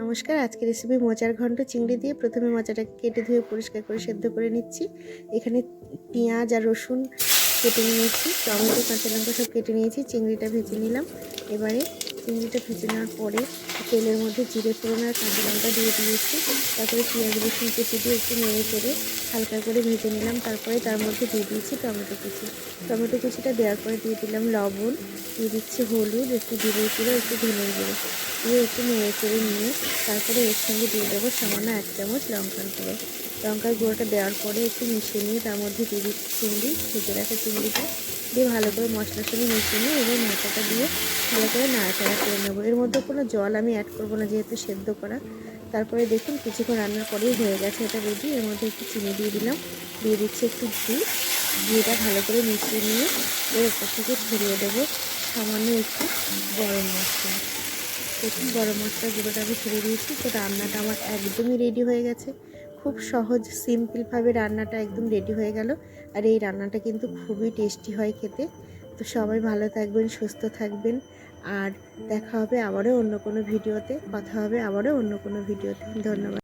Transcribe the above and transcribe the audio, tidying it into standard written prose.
নমস্কার। আজকের রেসিপি মোচার ঘন্ট চিংড়ি দিয়ে। প্রথমে মোচাটাকে কেটে ধুয়ে পরিষ্কার করে সেদ্ধ করে নিচ্ছি। এখানে পেঁয়াজ আর রসুন কেটে নিয়েছি, টমেটো কাঁচা লঙ্কা সব কেটে নিয়েছি। চিংড়িটা ভেজে নিলাম। এবারে চিংড়িটা ভেজে নেওয়ার পরে তেলের মধ্যে জিরে ফোড়ন আর কাঁচা লঙ্কা দিয়ে দিয়েছি। তারপরে পেঁয়াজ রসুন কুচি দিয়ে একটু নেড়ে চেড়ে হালকা করে ভেজে নিলাম। তারপরে তার মধ্যে দিয়ে দিয়েছি টমেটো কুচি। টমেটো কুচিটা দেওয়ার পরে দিয়ে দিলাম লবণ, দিয়ে দিচ্ছি হলুদ, একটু জিরে গুঁড়ো, একটু ধনের গুঁড়ো দিয়ে একটু নেড়ে চেড়ে নিয়ে তারপরে এর সঙ্গে দিয়ে দেবো সামান্য 1 চামচ লঙ্কার গুঁড়ো। লঙ্কার গুঁড়োটা দেওয়ার পরে একটু মিশিয়ে নিয়ে তার মধ্যে দিয়ে দিচ্ছি চিংড়ি, ভেজে রাখা চিংড়িটা দিয়ে ভালো করে মশলার সঙ্গে মিশিয়ে নিয়ে এবার মোচাটা দিয়ে ভালো করে নাড়াচাড়া করে নেবো। এর মধ্যে কোনো জল আমি অ্যাড করবো না, যেহেতু সেদ্ধ করা। তারপরে দেখুন কিছুক্ষণ রান্নার পরেই হয়ে গেছে এটা রেডি। এর মধ্যে একটু চিনি দিয়ে দিলাম, দিয়ে দিচ্ছি একটু ঘিটা ভালো করে মিশিয়ে নিয়ে এর উপর থেকে ছড়িয়ে দেবো সামান্য একটু গরম মশলা। দেখুন গরম মশলার গুঁড়োটা আমি ছেড়ে দিয়েছি। তো রান্নাটা আমার একদমই রেডি হয়ে গেছে। খুব সহজ সিম্পলভাবে রান্নাটা একদম রেডি হয়ে গেল। আর এই রান্নাটা কিন্তু খুবই টেস্টি হয় খেতে। তো সবাই ভালো থাকবেন, সুস্থ থাকবেন। আর দেখা হবে আবারও অন্য কোনো ভিডিওতে, কথা হবে আবারও অন্য কোনো ভিডিওতে। ধন্যবাদ।